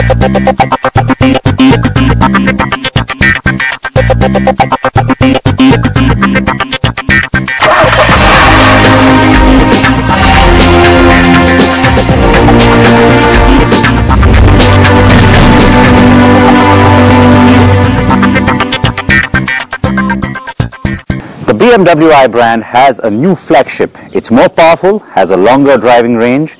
The BMW i brand has a new flagship. It's more powerful, has a longer driving range,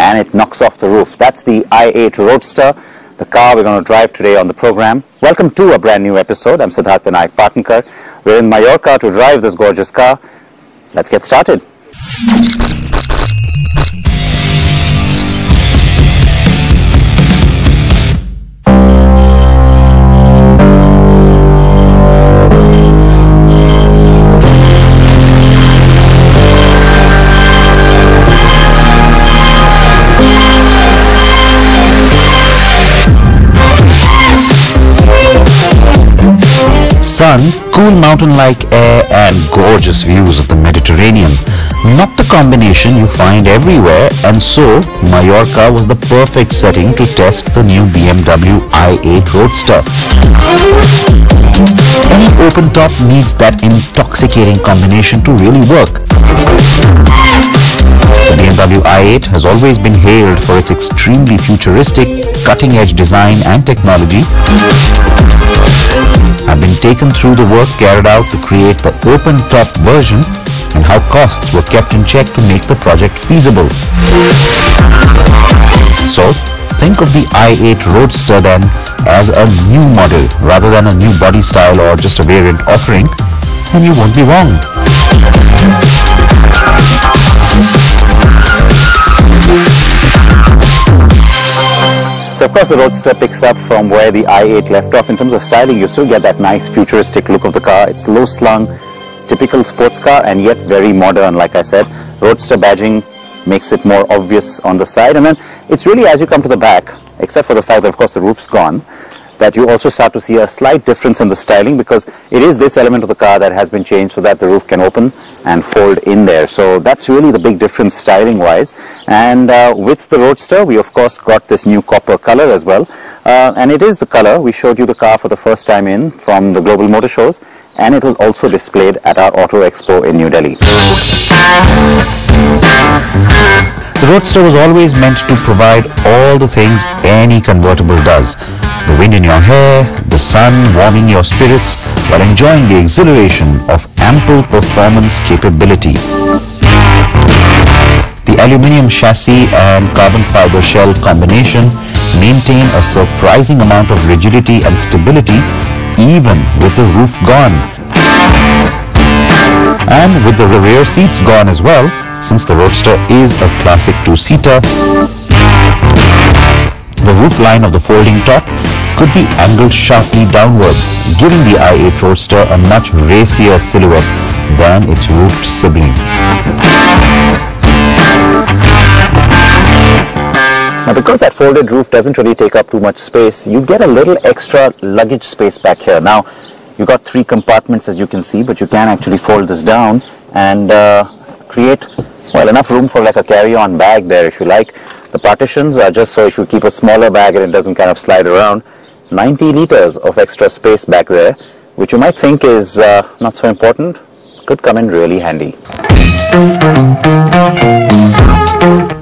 and it knocks off the roof. That's the i8 Roadster, the car we're going to drive today on the program. Welcome to a brand new episode. I'm Siddharth Vinayak Parthankar. We're in Mallorca to drive this gorgeous car. Let's get started. Sun, cool mountain-like air and gorgeous views of the Mediterranean. Not the combination you find everywhere, and so Mallorca was the perfect setting to test the new BMW i8 Roadster. Any open top needs that intoxicating combination to really work. The BMW i8 has always been hailed for its extremely futuristic, cutting-edge design and technology. I've been taken through the work carried out to create the open-top version and how costs were kept in check to make the project feasible. So, think of the i8 Roadster then as a new model rather than a new body style or just a variant offering, and you won't be wrong. So of course the Roadster picks up from where the i8 left off. In terms of styling, you still get that nice futuristic look of the car. It's low slung, typical sports car, and yet very modern. Like I said, Roadster badging makes it more obvious on the side, and then it's really, as you come to the back, except for the fact that of course the roof's gone, that you also start to see a slight difference in the styling, because it is this element of the car that has been changed so that the roof can open and fold in there. So that's really the big difference styling wise. And with the Roadster, we of course got this new copper color as well, and it is the color we showed you the car for the first time in from the global motor shows, and it was also displayed at our Auto Expo in New Delhi. The Roadster was always meant to provide all the things any convertible does. The wind in your hair, the sun warming your spirits while enjoying the exhilaration of ample performance capability. The aluminium chassis and carbon fiber shell combination maintain a surprising amount of rigidity and stability even with the roof gone. And with the rear seats gone as well, since the Roadster is a classic two-seater. The roof line of the folding top could be angled sharply downward, giving the i8 Roadster a much racier silhouette than its roofed sibling. Now because that folded roof doesn't really take up too much space, you get a little extra luggage space back here. Now you've got 3 compartments as you can see, but you can actually fold this down and create, well, enough room for like a carry-on bag there if you like. The partitions are just so if you keep a smaller bag and it doesn't kind of slide around. 90 liters of extra space back there, which you might think is not so important, could come in really handy.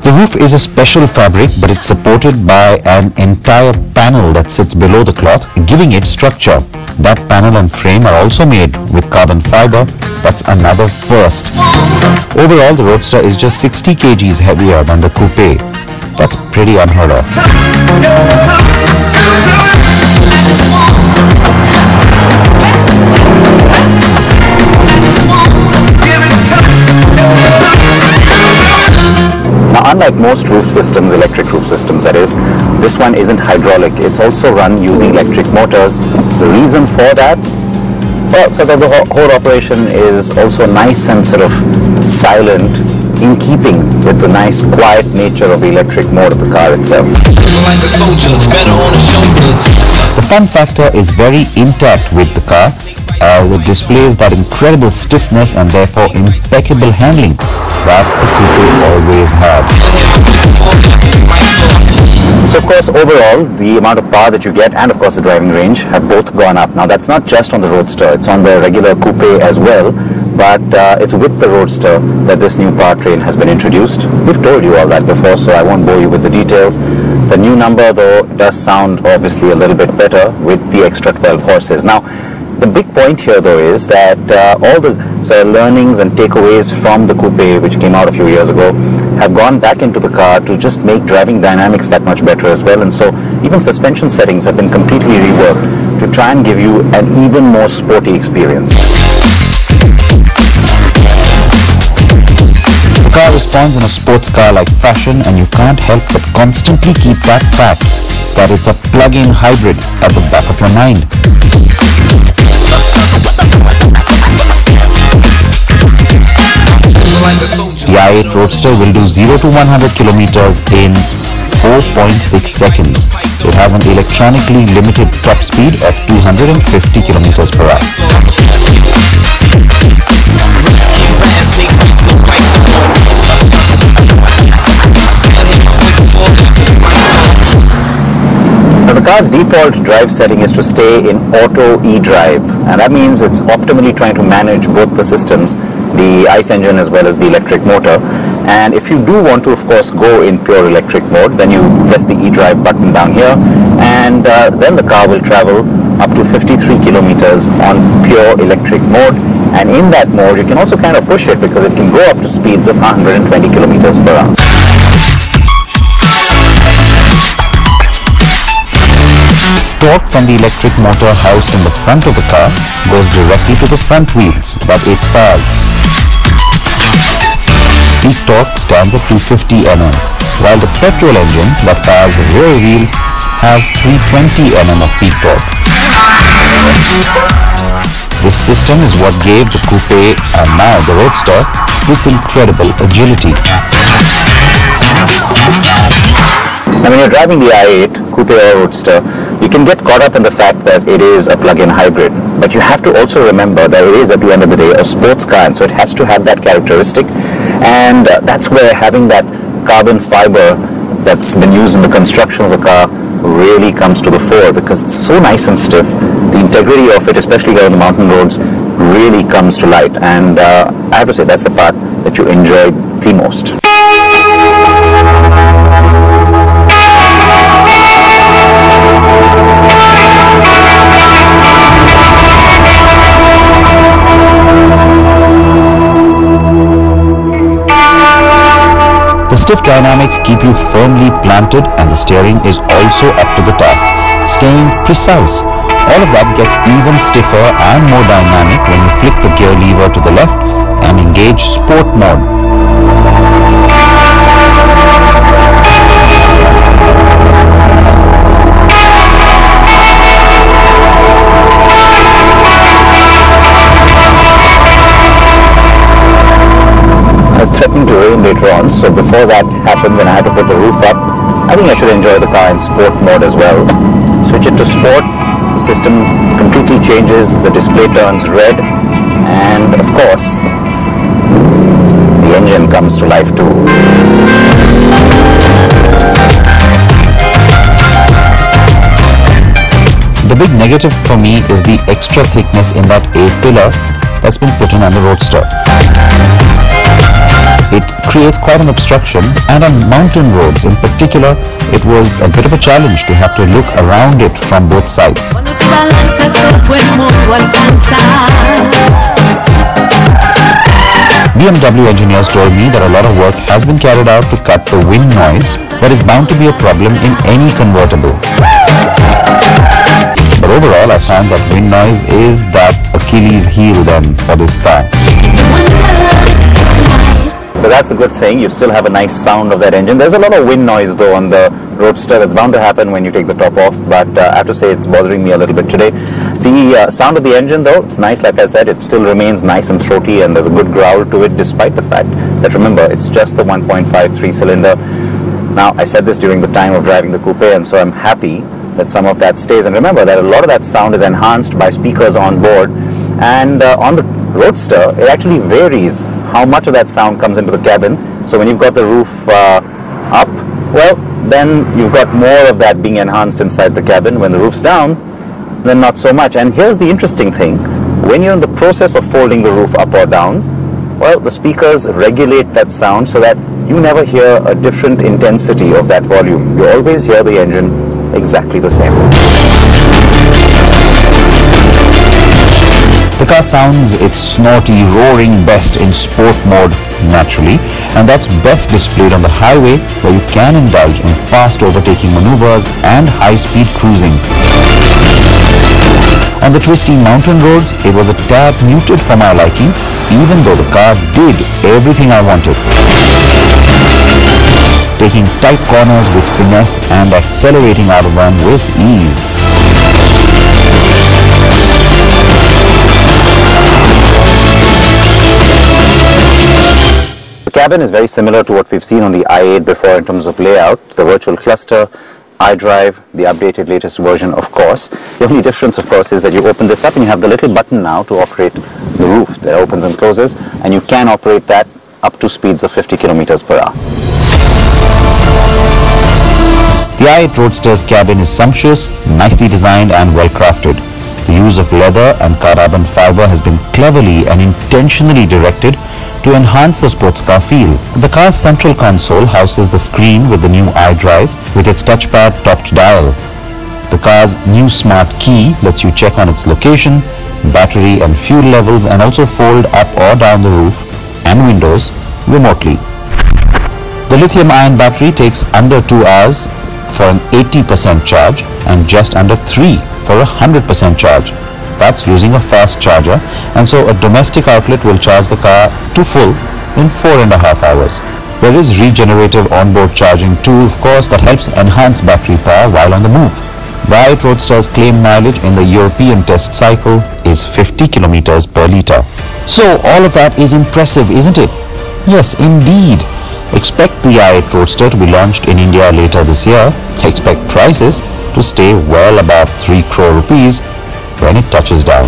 The roof is a special fabric, but it's supported by an entire panel that sits below the cloth, giving it structure. That panel and frame are also made with carbon fiber. That's another first. Overall, the Roadster is just 60 kgs heavier than the coupe. That's pretty unheard of. Now, unlike most roof systems, electric roof systems that is, this one isn't hydraulic. It's also run using electric motors. The reason for that, well, so that the whole operation is also nice and sort of silent, in keeping with the nice quiet nature of the electric mode of the car itself. The fun factor is very intact with the car, as it displays that incredible stiffness and therefore impeccable handling that the coupe always had. So So of course, overall, the amount of power that you get and of course the driving range have both gone up. Now that's not just on the Roadster, it's on the regular coupe as well, but it's with the Roadster that this new powertrain has been introduced. We've told you all that before, so I won't bore you with the details. The new number though does sound obviously a little bit better with the extra 12 horses. Now, the big point here though is that all the learnings and takeaways from the coupe, which came out a few years ago, have gone back into the car to just make driving dynamics that much better as well. And so even suspension settings have been completely reworked to try and give you an even more sporty experience. The car responds in a sports car-like fashion, and you can't help but constantly keep that fact that it's a plug-in hybrid at the back of your mind. The i8 Roadster will do 0 to 100 kilometers in 4.6 seconds. It has an electronically limited top speed of 250 kilometers per hour. Now the car's default drive setting is to stay in auto e-drive, and that means it's optimally trying to manage both the systems, the ICE engine as well as the electric motor. And if you do want to of course go in pure electric mode, then you press the e-drive button down here, and then the car will travel up to 53 kilometers on pure electric mode. And in that mode you can also kind of push it because it can go up to speeds of 120 kilometers per hour. Torque from the electric motor housed in the front of the car goes directly to the front wheels that it powers. Peak torque stands at 250 Nm, while the petrol engine that powers the rear wheels has 320 Nm of peak torque. This system is what gave the coupe and now the Roadster its incredible agility. Now when you're driving the i8, coupe or Roadster, you can get caught up in the fact that it is a plug-in hybrid, but you have to also remember that it is at the end of the day a sports car, and so it has to have that characteristic, and that's where having that carbon fiber that's been used in the construction of the car really comes to the fore, because it's so nice and stiff. The integrity of it, especially here on the mountain roads, really comes to light, and I have to say that's the part that you enjoy the most. The stiff dynamics keep you firmly planted, and the steering is also up to the task, staying precise. All of that gets even stiffer and more dynamic when you flick the gear lever to the left and engage sport mode. Threatening to rain later on, so before that happens and I have to put the roof up, I think I should enjoy the car in sport mode as well. Switch it to sport, the system completely changes, the display turns red, and of course the engine comes to life too. The big negative for me is the extra thickness in that A-pillar that's been put in on the Roadster. It creates quite an obstruction, and on mountain roads in particular, it was a bit of a challenge to have to look around it from both sides. BMW engineers told me that a lot of work has been carried out to cut the wind noise that is bound to be a problem in any convertible. But overall, I found that wind noise is that Achilles heel then for this car. So that's the good thing, you still have a nice sound of that engine. There's a lot of wind noise though on the Roadster. That's bound to happen when you take the top off, but I have to say it's bothering me a little bit today. The sound of the engine though, it's nice. Like I said, it still remains nice and throaty, and there's a good growl to it, despite the fact that, remember, it's just the 1.5 3-cylinder. Now, I said this during the time of driving the coupe, and so I'm happy that some of that stays. And remember that a lot of that sound is enhanced by speakers on board, and on the Roadster it actually varies how much of that sound comes into the cabin. So when you've got the roof up, well, then you've got more of that being enhanced inside the cabin. When the roof's down, then not so much. And here's the interesting thing. When you're in the process of folding the roof up or down, well, the speakers regulate that sound so that you never hear a different intensity of that volume. You always hear the engine exactly the same. The car sounds its snorty, roaring best in sport mode naturally, and that's best displayed on the highway, where you can indulge in fast overtaking maneuvers and high-speed cruising. On the twisty mountain roads, it was a tad muted for my liking, even though the car did everything I wanted, taking tight corners with finesse and accelerating out of them with ease. The cabin is very similar to what we've seen on the i8 before in terms of layout. The virtual cluster, iDrive, the updated latest version, of course. The only difference, of course, is that you open this up and you have the little button now to operate the roof that opens and closes, and you can operate that up to speeds of 50 kilometers per hour. The i8 Roadster's cabin is sumptuous, nicely designed and well crafted. The use of leather and carbon fiber has been cleverly and intentionally directed to enhance the sports car feel. The car's central console houses the screen with the new iDrive with its touchpad topped dial. The car's new smart key lets you check on its location, battery and fuel levels, and also fold up or down the roof and windows remotely. The lithium-ion battery takes under 2 hours for an 80% charge and just under 3 for a 100% charge. That's using a fast charger, and so a domestic outlet will charge the car to full in 4.5 hours. There is regenerative onboard charging too, of course, that helps enhance battery power while on the move. The i8 Roadster's claim mileage in the European test cycle is 50 kilometers per litre. So all of that is impressive, isn't it? Yes, indeed. Expect the i8 Roadster to be launched in India later this year. Expect prices to stay well above 3 crore rupees when it touches down.